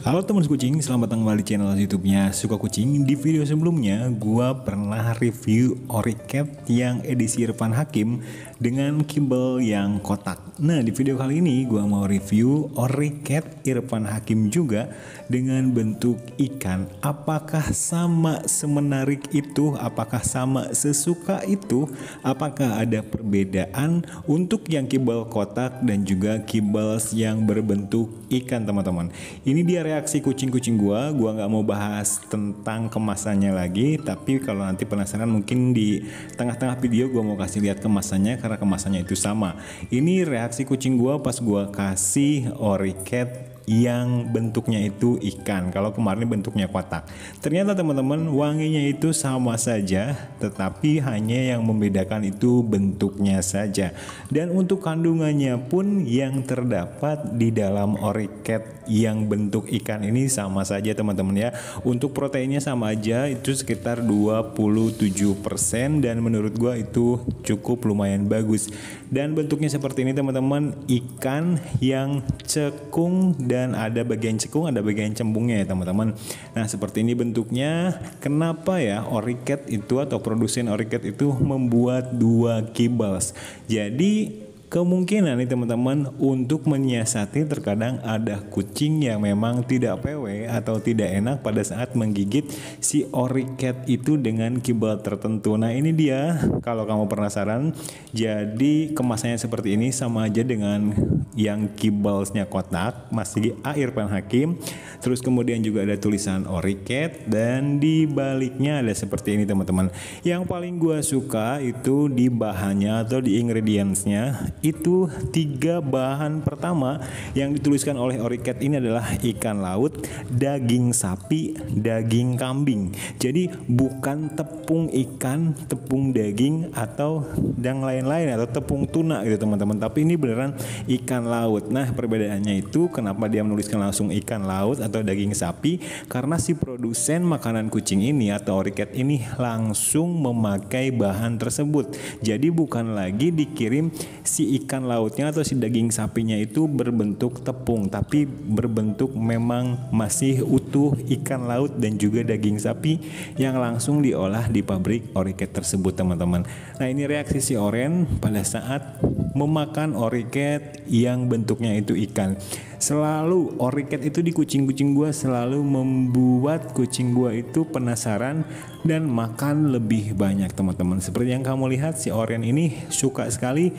Halo teman kucing, selamat datang kembali di channel YouTube-nya Suka Kucing. Di video sebelumnya, gua pernah review Oricat yang edisi Irfan Hakim dengan kibel yang kotak. Nah, di video kali ini gua mau review Oricat Irfan Hakim juga dengan bentuk ikan. Apakah sama semenarik itu? Apakah sama sesuka itu? Apakah ada perbedaan untuk yang kibel kotak dan juga kibel yang berbentuk ikan, teman-teman? Ini dia reaksi kucing-kucing gua nggak mau bahas tentang kemasannya lagi, tapi kalau nanti penasaran mungkin di tengah-tengah video gua mau kasih lihat kemasannya karena kemasannya itu sama. Ini reaksi kucing gua pas gua kasih Oricat yang bentuknya itu ikan. Kalau kemarin bentuknya kotak. Ternyata teman-teman, wanginya itu sama saja, tetapi hanya yang membedakan itu bentuknya saja. Dan untuk kandungannya pun yang terdapat di dalam Oricat yang bentuk ikan ini sama saja, teman-teman ya. Untuk proteinnya sama aja, itu sekitar 27%, dan menurut gua itu cukup lumayan bagus. Dan bentuknya seperti ini, teman-teman, ikan yang cekung dan ada bagian cekung, ada bagian cembungnya ya, teman-teman. Nah, seperti ini bentuknya. Kenapa ya Oricat itu atau produsen Oricat itu membuat dua kibels? Jadi kemungkinan nih teman-teman untuk menyiasati, terkadang ada kucing yang memang tidak PW atau tidak enak pada saat menggigit si Oricat itu dengan kibel tertentu. Nah, ini dia kalau kamu penasaran. Jadi kemasannya seperti ini, sama aja dengan yang kibelnya kotak, masih Irfan Hakim. Terus kemudian juga ada tulisan Oricat, dan di baliknya ada seperti ini, teman-teman. Yang paling gua suka itu di bahannya atau di ingredientsnya. Itu 3 bahan pertama yang dituliskan oleh Oricat ini adalah ikan laut, daging sapi, daging kambing. Jadi bukan tepung ikan, tepung daging atau yang lain-lain atau tepung tuna gitu, teman-teman. Tapi ini beneran ikan laut. Nah, perbedaannya itu kenapa dia menuliskan langsung ikan laut atau daging sapi? Karena si produsen makanan kucing ini atau Oricat ini langsung memakai bahan tersebut. Jadi bukan lagi dikirim si ikan lautnya atau si daging sapinya itu berbentuk tepung, tapi berbentuk memang masih utuh ikan laut dan juga daging sapi yang langsung diolah di pabrik Oricat tersebut, teman-teman. Nah, ini reaksi si Oren pada saat memakan Oricat yang bentuknya itu ikan. Selalu Oricat itu di kucing-kucing gua selalu membuat kucing gua itu penasaran dan makan lebih banyak, teman-teman. Seperti yang kamu lihat, si Oren ini suka sekali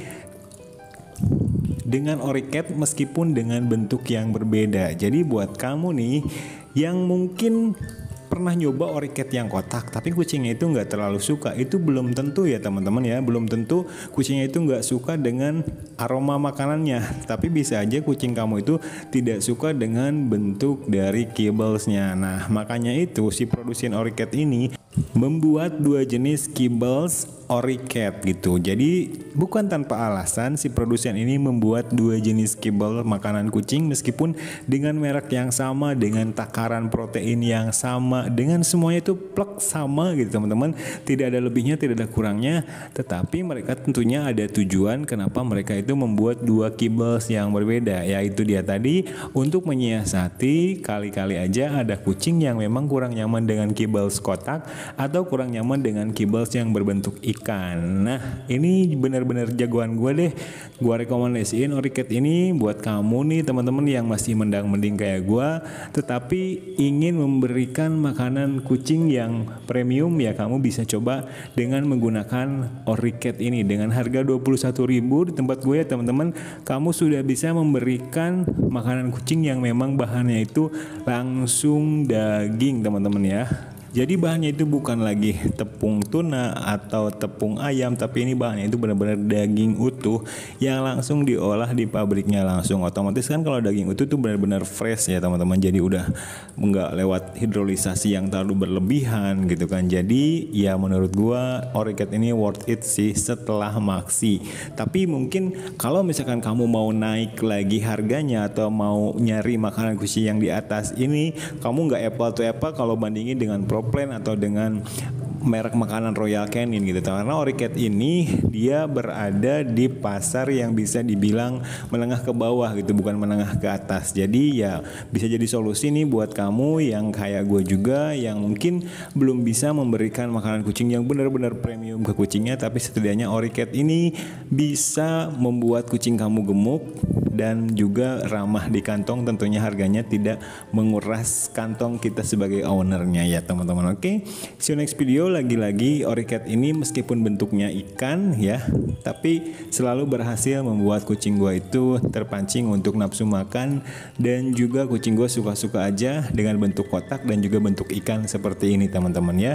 dengan Oricat meskipun dengan bentuk yang berbeda. Jadi buat kamu nih yang mungkin pernah nyoba Oricat yang kotak tapi kucingnya itu nggak terlalu suka, itu belum tentu ya, teman-teman ya. Belum tentu kucingnya itu nggak suka dengan aroma makanannya, tapi bisa aja kucing kamu itu tidak suka dengan bentuk dari kibelsnya. Nah, makanya itu si produsen Oricat ini membuat 2 jenis kibels Oricat gitu. Jadi bukan tanpa alasan si produsen ini membuat 2 jenis kibel makanan kucing meskipun dengan merek yang sama, dengan takaran protein yang sama, dengan semuanya itu plek sama gitu, teman-teman. Tidak ada lebihnya, tidak ada kurangnya. Tetapi mereka tentunya ada tujuan kenapa mereka itu membuat 2 kibels yang berbeda, yaitu dia tadi untuk menyiasati kali-kali aja ada kucing yang memang kurang nyaman dengan kibels kotak atau kurang nyaman dengan kibels yang berbentuk ikan. Nah, ini benar-benar jagoan gue deh. Gue rekomendasiin Oricat ini buat kamu nih, teman-teman yang masih mendang-mending kayak gue tetapi ingin memberikan makanan kucing yang premium, ya kamu bisa coba dengan menggunakan Oricat ini. Dengan harga 21.000 di tempat gue ya, teman-teman, kamu sudah bisa memberikan makanan kucing yang memang bahannya itu langsung daging, teman-teman ya. Jadi bahannya itu bukan lagi tepung tuna atau tepung ayam, tapi ini bahannya itu benar-benar daging utuh yang langsung diolah di pabriknya langsung. Otomatis kan kalau daging utuh itu benar-benar fresh ya, teman-teman. Jadi udah nggak lewat hidrolisasi yang terlalu berlebihan gitu kan. Jadi ya menurut gua Oricat ini worth it sih setelah Maxi. Tapi mungkin kalau misalkan kamu mau naik lagi harganya atau mau nyari makanan kucing yang di atas ini, kamu nggak apple to apple kalau bandingin dengan Pro Plan atau dengan merek makanan Royal Canin gitu. Karena Oricat ini dia berada di pasar yang bisa dibilang menengah ke bawah gitu, bukan menengah ke atas. Jadi ya bisa jadi solusi nih buat kamu yang kayak gue juga yang mungkin belum bisa memberikan makanan kucing yang benar-benar premium ke kucingnya, tapi setidaknya Oricat ini bisa membuat kucing kamu gemuk dan juga ramah di kantong, tentunya harganya tidak menguras kantong kita sebagai ownernya ya teman-teman. Oke, see you next video. Lagi-lagi Oricat ini meskipun bentuknya ikan ya, tapi selalu berhasil membuat kucing gua itu terpancing untuk nafsu makan, dan juga kucing gua suka-suka aja dengan bentuk kotak dan juga bentuk ikan seperti ini teman-teman ya.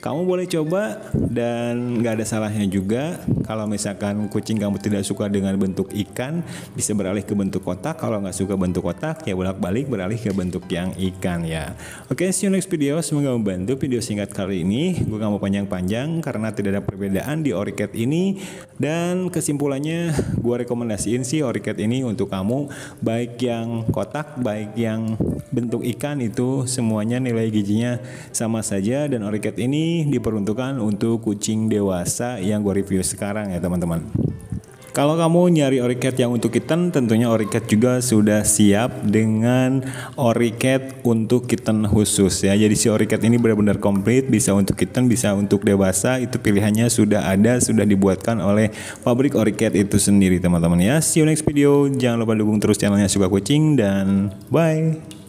Kamu boleh coba dan gak ada salahnya juga. Kalau misalkan kucing kamu tidak suka dengan bentuk ikan, bisa beralih ke bentuk kotak. Kalau nggak suka bentuk kotak, ya bolak-balik beralih ke bentuk yang ikan ya. Oke, see you next video. Semoga membantu video singkat kali ini. Gue gak mau panjang-panjang karena tidak ada perbedaan di Oricat ini. Dan kesimpulannya, gue rekomendasiin sih Oricat ini untuk kamu, baik yang kotak, baik yang bentuk ikan, itu semuanya nilai gizinya sama saja. Dan Oricat ini diperuntukkan untuk kucing dewasa yang gue review sekarang ya teman-teman. Kalau kamu nyari Oricat yang untuk kitten, tentunya Oricat juga sudah siap dengan Oricat untuk kitten khusus ya. Jadi si Oricat ini benar-benar komplit, bisa untuk kitten, bisa untuk dewasa. Itu pilihannya sudah ada, sudah dibuatkan oleh pabrik Oricat itu sendiri teman-teman ya. See you next video. Jangan lupa dukung terus channelnya Suka Kucing dan bye.